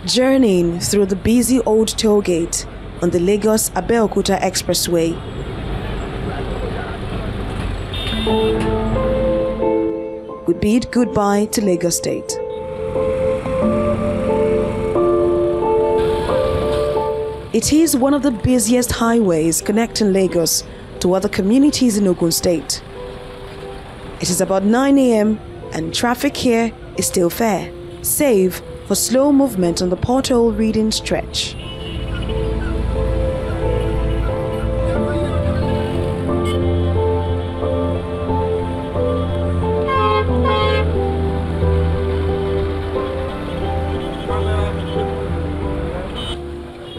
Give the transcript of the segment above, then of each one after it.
Journeying through the busy old toll gate on the Lagos-Abeokuta Expressway. We bid goodbye to Lagos State. It is one of the busiest highways connecting Lagos to other communities in Ogun State. It is about 9 a.m. and traffic here is still fair, save for slow movement on the pothole reading stretch.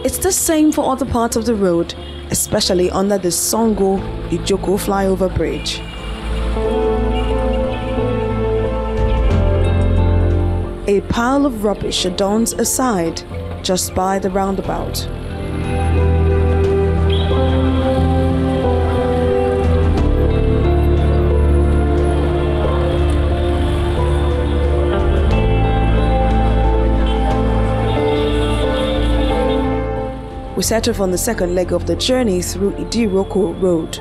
It's the same for other parts of the road, especially under the Sango-Ijoko flyover bridge. A pile of rubbish adorns a side just by the roundabout. We set off on the second leg of the journey through Idiroko Road.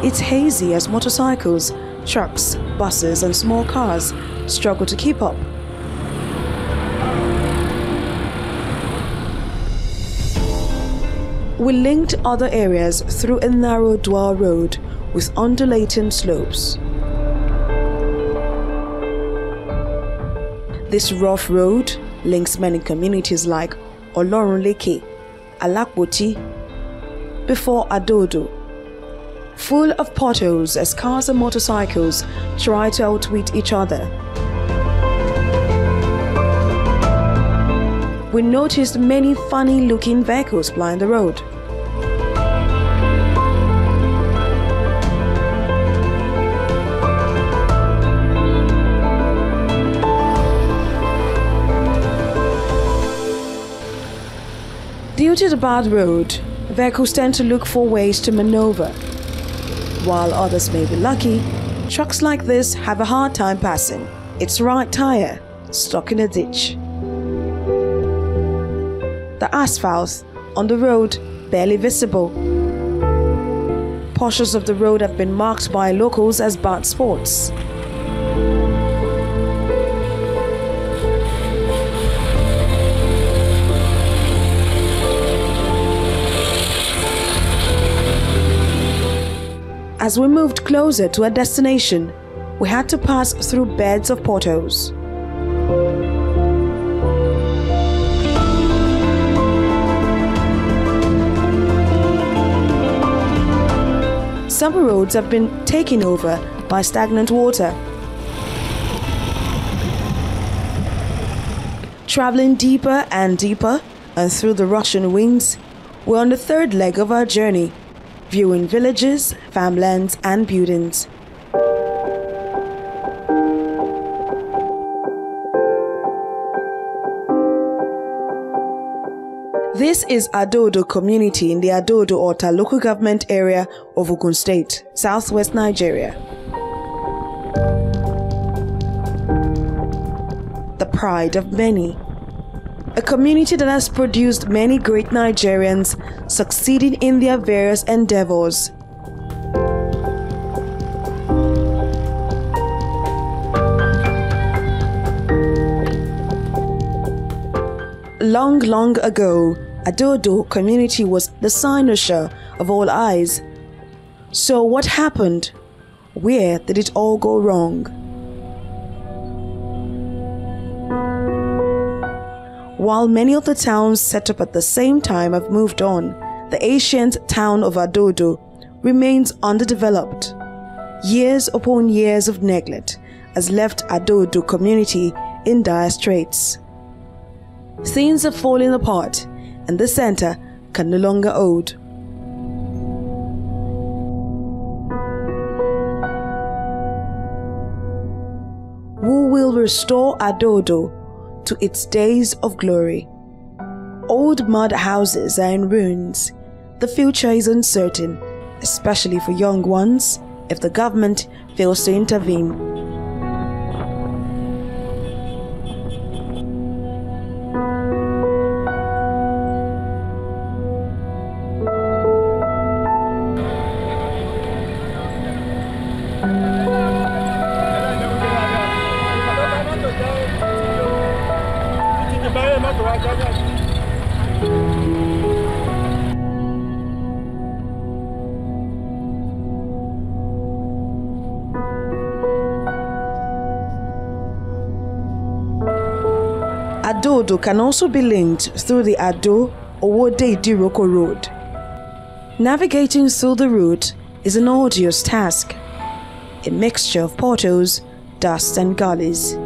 It's hazy as motorcycles, trucks, buses and small cars struggle to keep up. We linked other areas through a narrow dual road with undulating slopes. This rough road links many communities like Olorunleke, Alakpoti, before Ado Odo, full of potholes as cars and motorcycles try to outwit each other. We noticed many funny-looking vehicles plying the road. Due to the bad road, vehicles tend to look for ways to maneuver. While others may be lucky, trucks like this have a hard time passing. Its right tire stuck in a ditch. The asphalt on the road barely visible. Portions of the road have been marked by locals as bad spots. As we moved closer to our destination, we had to pass through beds of potholes. Some roads have been taken over by stagnant water. Traveling deeper and deeper and through the rushing winds, we're on the third leg of our journey, viewing villages, farmlands and buildings. This is Ado Odo community in the Ado Odo Ota local government area of Ogun State, southwest Nigeria. The pride of many. A community that has produced many great Nigerians succeeding in their various endeavors. Long ago, Ado Odo community was the cynosure of all eyes. So what happened? Where did it all go wrong? While many of the towns set up at the same time have moved on, the ancient town of Ado Odo remains underdeveloped. Years upon years of neglect has left Ado Odo community in dire straits. Things are falling apart and the center can no longer hold. Who will restore Ado Odo to its days of glory? Old mud houses are in ruins. The future is uncertain, especially for young ones, if the government fails to intervene. Ado Odo can also be linked through the Ado Odo Road. Navigating through the route is an arduous task, a mixture of potholes, dust and gullies.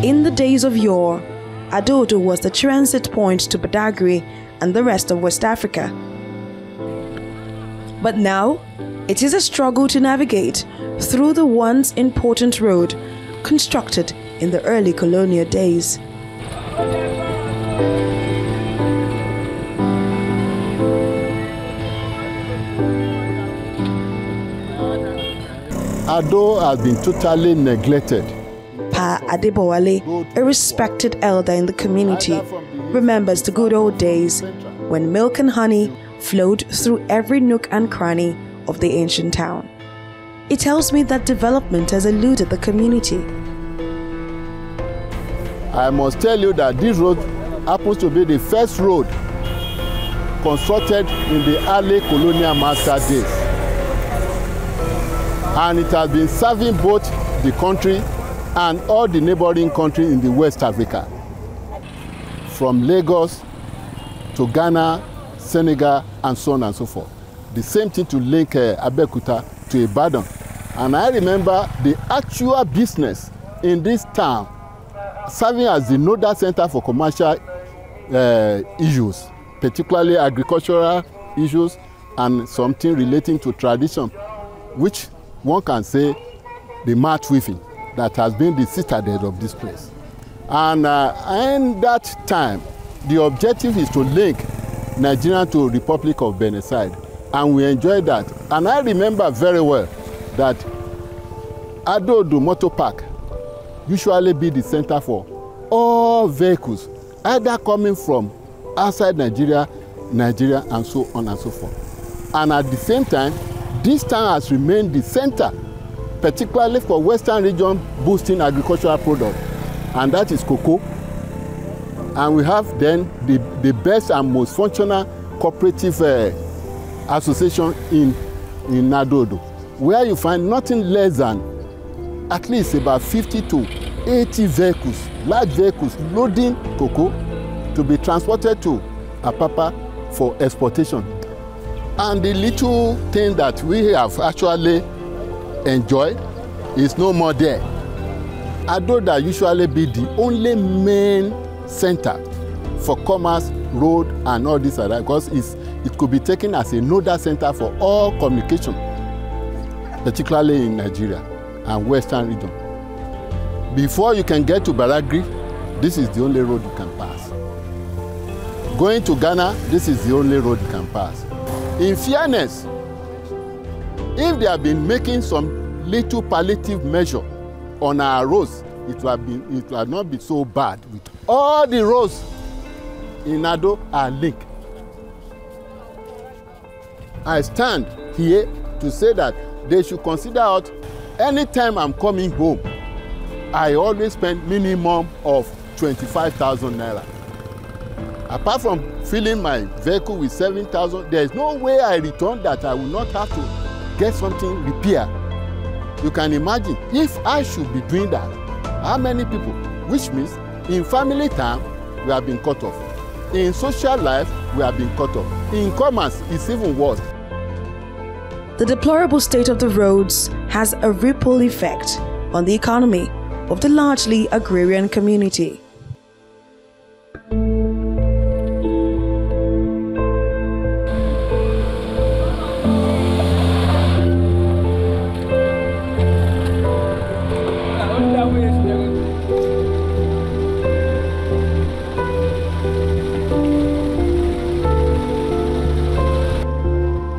In the days of yore, Ado Odo was the transit point to Badagry and the rest of West Africa. But now, it is a struggle to navigate through the once important road constructed in the early colonial days. Ado has been totally neglected. Pa Adebowale, a respected elder in the community, remembers the good old days when milk and honey flowed through every nook and cranny of the ancient town. He tells me that development has eluded the community. I must tell you that this road happens to be the first road constructed in the early colonial master days. And it has been serving both the country and all the neighboring countries in the West Africa, from Lagos to Ghana, Senegal, and so on and so forth. The same thing to link Abeokuta to Ibadan. And I remember the actual business in this town serving as the nodal center for commercial issues, particularly agricultural issues and something relating to tradition, which one can say the mat weaving that has been the citadel of this place. And in that time, the objective is to link Nigeria to Republic of Benin side, and we enjoyed that. And I remember very well that Ado Odo Motor Park usually be the center for all vehicles, either coming from outside Nigeria, and so on and so forth. And at the same time, this town has remained the center, particularly for Western region boosting agricultural products, and that is cocoa. And we have then the best and most functional cooperative association in Ado Odo, where you find nothing less than at least about 50 to 80 vehicles, large vehicles loading cocoa to be transported to Apapa for exportation. And the little thing that we have actually enjoyed is no more there. Ado Odo usually be the only main center for commerce, road, and all this other, because it could be taken as a nodal center for all communication, particularly in Nigeria and Western region. Before you can get to Badagry, this is the only road you can pass. Going to Ghana, this is the only road you can pass. In fairness, if they have been making some little palliative measure on our roads, it will have not been so bad. All the roads in Ado are linked. I stand here to say that they should consider out anytime I'm coming home, I always spend minimum of 25,000 naira. Apart from filling my vehicle with 7,000, there is no way I return that I will not have to get something repaired. You can imagine if I should be doing that, how many people? Which means in family time, we have been cut off. In social life, we have been cut off. In commerce, it's even worse. The deplorable state of the roads has a ripple effect on the economy of the largely agrarian community.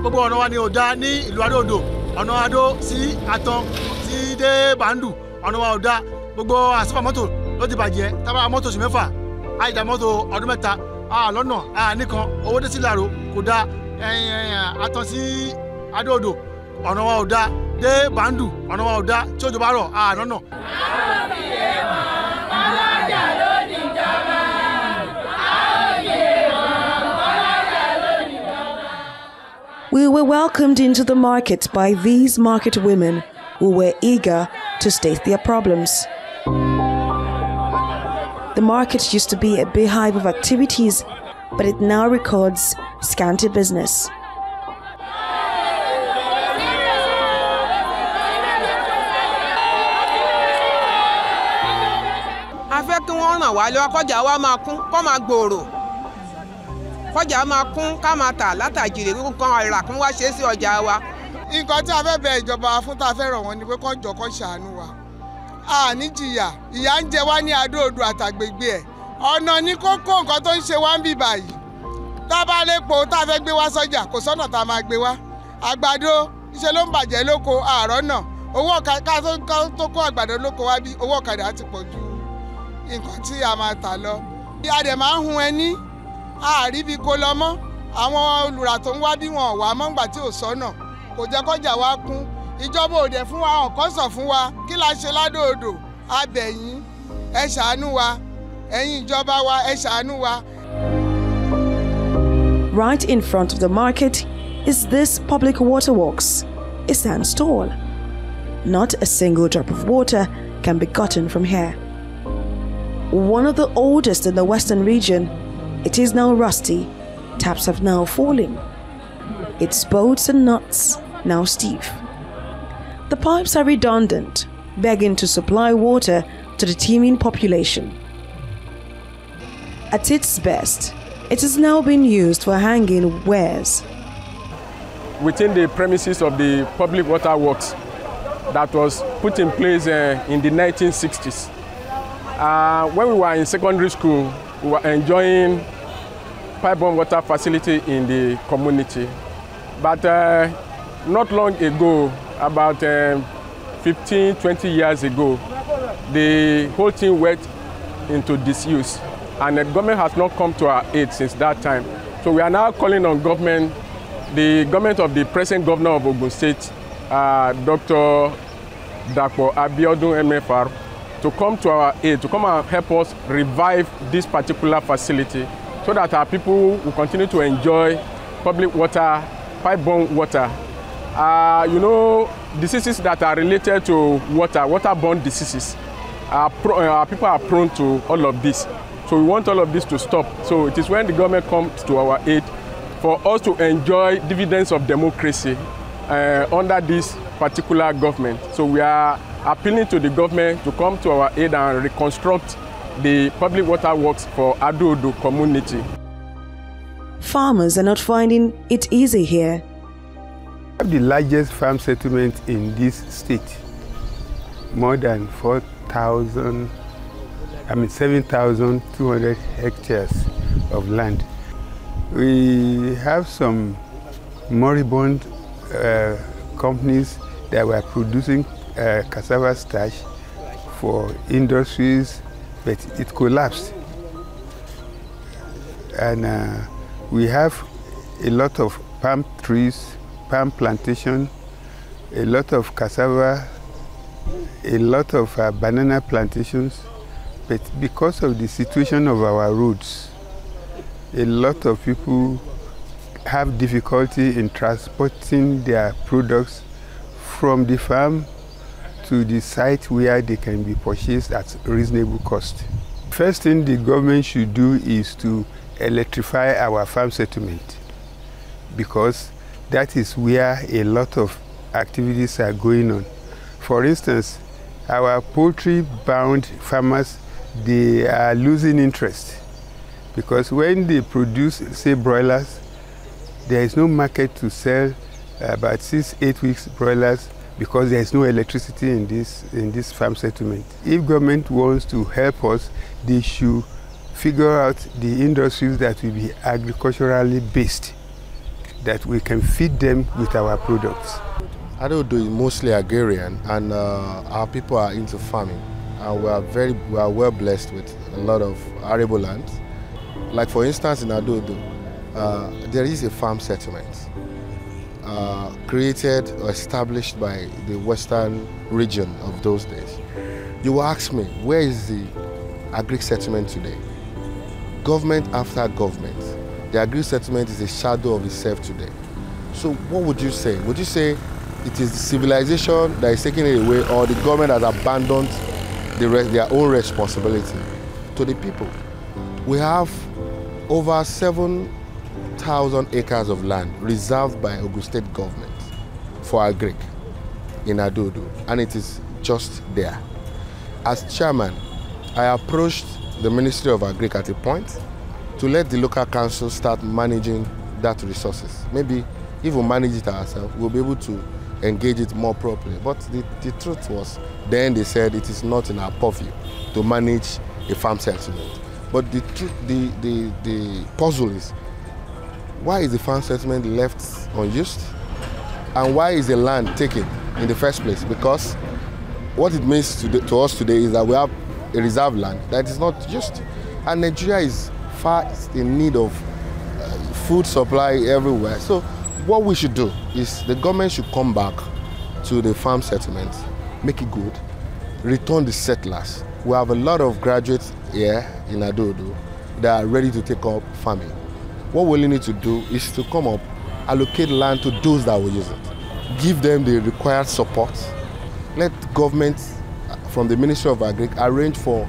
Gbogbo ọ̀nà wa ni ò dá ní ìlú Ado Odo. ọ̀nà Ado sí Atan sí dé Bandu ọ̀nà wa ò dá gbogbo àsìkò mọ́tò ló ti bàjẹ́ tábà mọ́tò oṣù mẹ́fà àìdá mọ́tò ọdún mẹ́ta lọ́nà nìkan owó dé sí Ìlàró kò dá Atan sí Ado Odo ọ̀nà wa ò dá dé Bandu ọ̀nà wa ò dá tí òjò bá rọ̀ lọ́nà. We were welcomed into the market by these market women who were eager to state their problems. The market used to be a beehive of activities, but it now records scanty business. kọjá máa kún ká máa tà látàjìrè nǹkan ìràkún wá ṣe sí ọjà wa. nǹkan tí a fẹ́ bẹ ìjọba fún tá a fẹ́ rọ̀ wọ́n ni pé kó jọ kó ṣàánú wa. a ní jìyà ìyà ń jẹ wá ní Ado Odo àtàgbègbè ẹ̀ ọ̀nà ní kókó nǹkan tó ń ṣe wá ń bì báyìí. tá a bá lépo tá a fẹ́ gbé wá sọ́jà kò sọ́nà tá a máa gbé wá. àgbàdo iṣẹ́ ló ń bàjẹ́ lóko àárọ̀ náà owó ká tó kó àgbàdo lóko wá bí owó ọ̀kadà ti pọ̀ ju nǹkan tí a máa tà lọ. a dẹ̀ máa ń hun ẹní àríbi kó lọ mọ́ àwọn olùrà tó ń wá bí wọn wà mọ́ ńgbà tí ò sọ́nà kò jẹ́ kọjá wa kún ìjọba òde fún wa ọ̀kọ́ sọ fún wa kí la ṣe l'Ado Odo abẹ̀yìn ẹ ṣàánú wa ẹ̀yin ìjọba wa ẹ ṣàánú wa. Right in front of the market is this public waterworks, a sandstall. Not a single drop of water can be gotten from here. One of the oldest in the western region, it is now rusty, taps have now fallen. Its bolts and nuts now stiff. The pipes are redundant, begging to supply water to the teeming population. At its best, it is now being used for hanging wares. Within the premises of the public water works that was put in place in the 1960s. When we were in secondary school, we were enjoying pipe-borne water facility in the community. But not long ago, about 15, 20 years ago, the whole thing went into disuse. And the government has not come to our aid since that time. So we are now calling on government, the government of the present governor of Ogun State, Dr. Dapo Abiodun MFR, to come to our aid, to come and help us revive this particular facility so that our people will continue to enjoy public water, pipe-borne water. You know, diseases that are related to waterborne diseases, people are prone to all of this. So we want all of this to stop. So it is when the government comes to our aid for us to enjoy dividends of democracy under this particular government. So we are appealing to the government to come to our aid and reconstruct the public water works for Ado Odo community. Farmers are not finding it easy here. We have the largest farm settlement in this state, more than 7,200 hectares of land. We have some moribund companies that were producing cassava starch for industries, but it collapsed. And we have a lot of palm trees, palm plantation, a lot of cassava, a lot of banana plantations, but because of the situation of our roads, a lot of people have difficulty in transporting their products from the farm to the site where they can be purchased at reasonable cost. First thing the government should do is to electrify our farm settlement, because that is where a lot of activities are going on. For instance, our poultry-bound farmers, they are losing interest, because when they produce, say, broilers, there is no market to sell about 6-8 weeks broilers, because there is no electricity in this farm settlement. If government wants to help us, they should figure out the industries that will be agriculturally based, that we can feed them with our products. Ado Odo is mostly agrarian, and our people are into farming. And we are well blessed with a lot of arable lands. Like for instance, in Ado Odo, there is a farm settlement created or established by the western region of those days. You will ask me, where is the agric settlement today? Government after government, the agric settlement is a shadow of itself today. So what would you say? Would you say it is the civilization that is taking it away, or the government has abandoned their own responsibility to the people? We have over 7,000 acres of land reserved by Ogun State government for agric in Ado Odo, and it is just there. As chairman, I approached the Ministry of Agric at a point to let the local council start managing that resources. Maybe if we manage it ourselves, we'll be able to engage it more properly. But the truth was, then they said it is not in our purview to manage a farm settlement. But the puzzle is, why is the farm settlement left unused? And why is the land taken in the first place? Because what it means to us today is that we have a reserve land that is not used. And Nigeria is far in need of food supply everywhere. So what we should do is the government should come back to the farm settlement, make it good, return the settlers. We have a lot of graduates here in Ado Odo that are ready to take up farming. What we need to do is to come up, allocate land to those that will use it, give them the required support, let government from the Ministry of Agric arrange for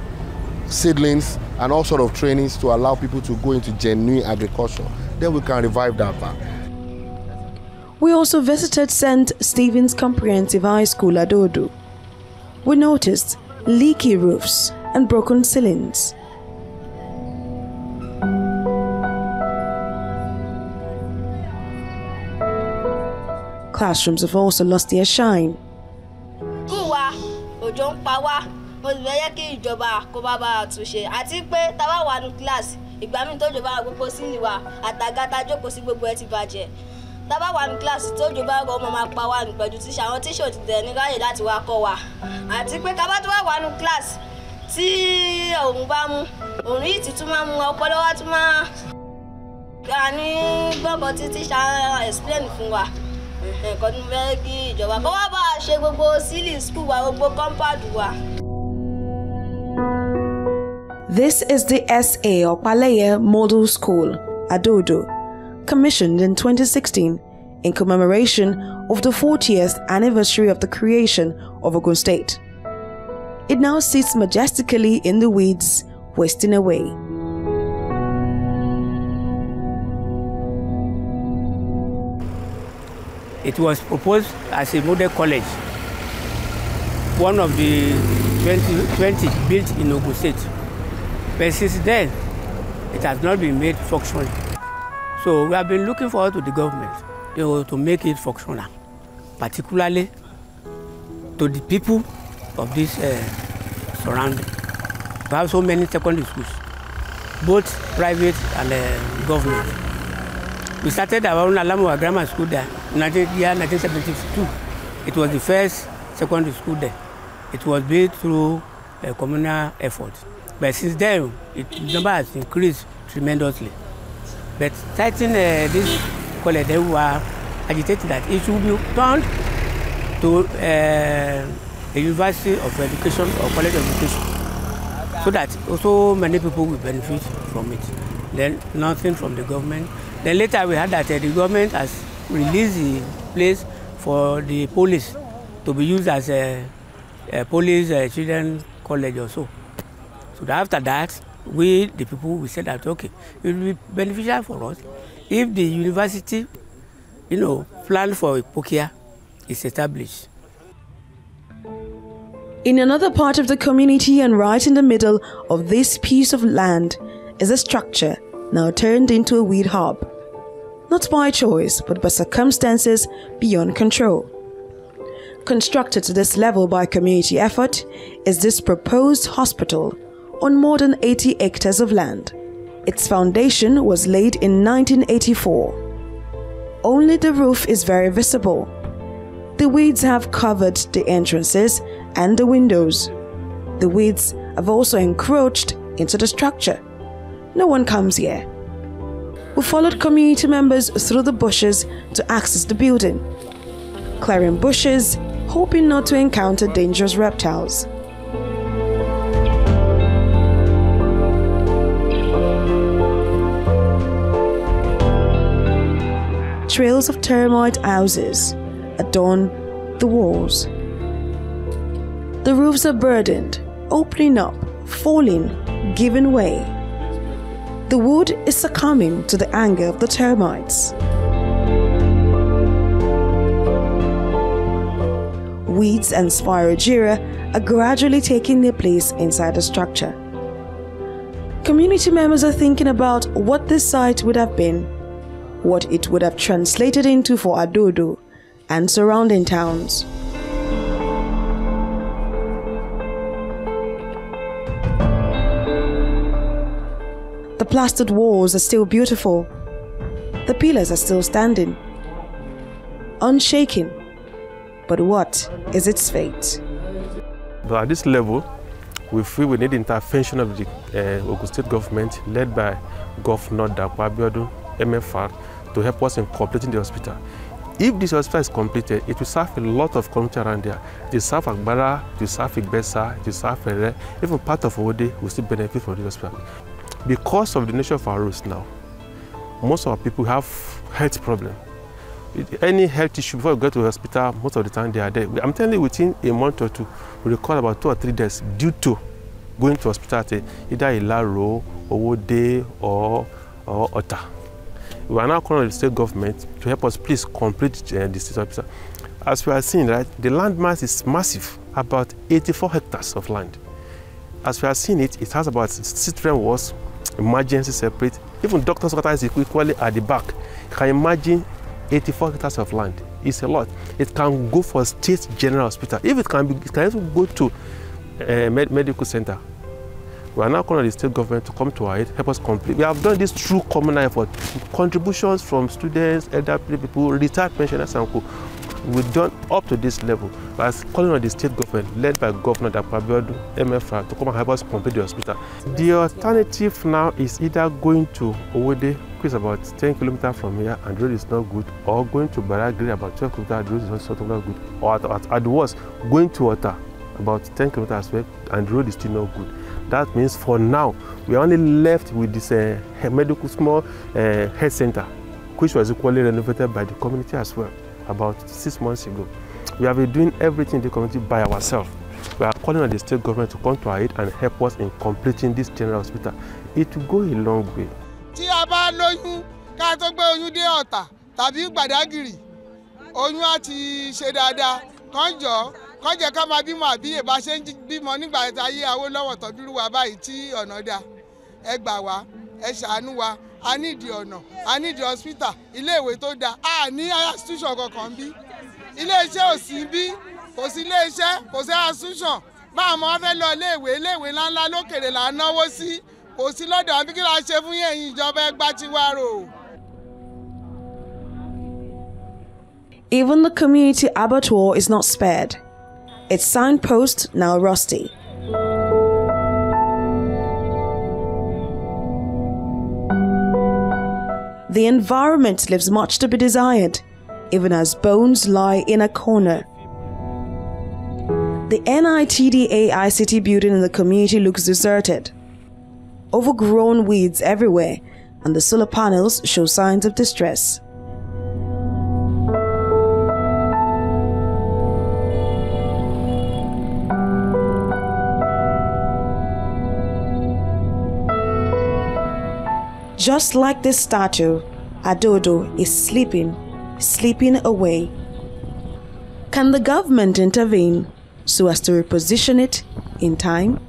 seedlings and all sort of trainings to allow people to go into genuine agriculture. Then we can revive that back. We also visited St. Stephen's Comprehensive High School, Ado Odo. We noticed leaky roofs and broken ceilings. Classrooms have also lost their shine. Òjò ń pa wá, mo sì fẹ́ yẹ kí ìjọba kó bá bá àtúnṣe, àti pé tá bá wà ní kíláàsì ìgbà míì tó jọba gbogbo sí ni wa àtàgà tá jókòó sí gbogbo ẹ ti bàjẹ́. Tá bá wà ní kíláàsì tó jọba rọ ọmọ máa pa wá ní pẹ̀lú tíṣà, àwọn tíṣà ò ti tẹ̀ ní ráyè láti wá kọ́ wa. Àti pé tá bá tó wà ní kíláàsì tí òun bá mú, òun yìí ti tún máa mú ọpọlọ wa tún máa gbà ní gbọ́ngàn tí tíṣà explain fún wa. This is the S.A. Opaleye Model School, Ado Odo, commissioned in 2016 in commemoration of the 40th anniversary of the creation of Ogun State. It now sits majestically in the weeds, wasting away. It was proposed as a model college, one of the 20 built in Ogun State. But since then, it has not been made functional. So we have been looking forward to the government to make it functional, particularly to the people of this surrounding. We have so many secondary schools, both private and government. We started our own Alamoa Grammar School there in 1972. It was the first secondary school there. It was built through a communal effort. But since then, the number has increased tremendously. But starting this college, they were agitated that it should be turned to a University of Education or College of Education, so that also many people will benefit from it. Then nothing from the government. Then later we heard that the government has released the place for the police to be used as a police children college or so. So after that, we, the people, we said that, okay, it will be beneficial for us if the university, plan for Ipokia is established. In another part of the community and right in the middle of this piece of land is a structure now turned into a weed hub. Not by choice, but by circumstances beyond control. Constructed to this level by community effort is this proposed hospital on more than 80 hectares of land. Its foundation was laid in 1984. Only the roof is very visible. The weeds have covered the entrances and the windows. The weeds have also encroached into the structure. No one comes here. We followed community members through the bushes to access the building, clearing bushes, hoping not to encounter dangerous reptiles. Trails of termite houses adorn the walls. The roofs are burdened, opening up, falling, giving way. The wood is succumbing to the anger of the termites. Weeds and spirogyra are gradually taking their place inside the structure. Community members are thinking about what this site would have been, what it would have translated into for Ado Odo and surrounding towns. The plastered walls are still beautiful. The pillars are still standing, unshaken. But what is its fate? But at this level, we feel we need intervention of the Ogun State government, led by Governor Ado Odo, MFR, to help us in completing the hospital. If this hospital is completed, it will serve a lot of community around there. It will serve Agbara, it will serve Igbesa, it will serve Ere, even part of Ode will still benefit from this hospital. Because of the nature of our roads now, most of our people have health problems. Any health issue before you go to the hospital, most of the time they are there. I'm telling you, within a month or two, we record about 2 or 3 deaths due to going to hospital, either Ilaro, Ode, or Ota. We are now calling on the state government to help us please complete the state hospital. As we are seeing, right, the land mass is massive, about 84 hectares of land. As we are seeing it, it has about 6 walls, emergency separate. Even doctor's quarters is equally at the back. You can imagine 84 hectares of land. It's a lot. It can go for state general hospital. If it can be, it can even go to medical center. We are now calling on the state government to come to our aid, help us complete. We have done this through common effort. Contributions from students, elderly people, retired pensioners and co. We've done up to this level. We are calling on the state government, led by Governor Ado Odo, MFR, to come and help us complete the hospital. The alternative now is either going to Owode, which is about 10 kilometers from here, and the road is not good, or going to Baragri, about 12 kilometers, and the road is also not good, or at the worst, going to Ota, about 10 kilometers away, and the road is still not good. That means for now, we are only left with this medical small health center, which was equally renovated by the community as well, about 6 months ago. We have been doing everything in the community by ourselves. We are calling on the state government to come to our aid and help us in completing this general hospital. It will go a long way. Tí a bá lóyún ká tó gbé oyún dé Ọ̀tà tàbí Gbàdágìrì, oyún á ti ṣe dáadáa, kàn jọ̀ọ́ kàn jẹ́ ká máa bímọ àbíyè bá ṣe ń bímọ nígbà ayé Awólọ́wọ̀ tọ́jú wa báyìí tí ọ̀nà dá. Ẹ gbà wá, ẹ ṣàánú wa, a nídìí ọ̀nà, a nídìí hospital, ilé ìwé tó dáa, a ní institution kankan bí. Ilé iṣẹ́ ò sí bí, kò sí ilé iṣẹ́, kò sí institution. Báwo mo fẹ́ lọ ilé ìwé ńláńlá lókèrè là ń náwó sí, kò sí lọ́dọ̀ àbí kí la ṣe fún yẹn ìjọba ẹgbà tí wá rò. Even the community abattoir is not spared. Its signpost now rusty. The environment leaves much to be desired, even as bones lie in a corner. The NITDA ICT building in the community looks deserted. Overgrown weeds everywhere, and the solar panels show signs of distress. Just like this statue, Ado Odo is sleeping away. Can the government intervene so as to reposition it in time?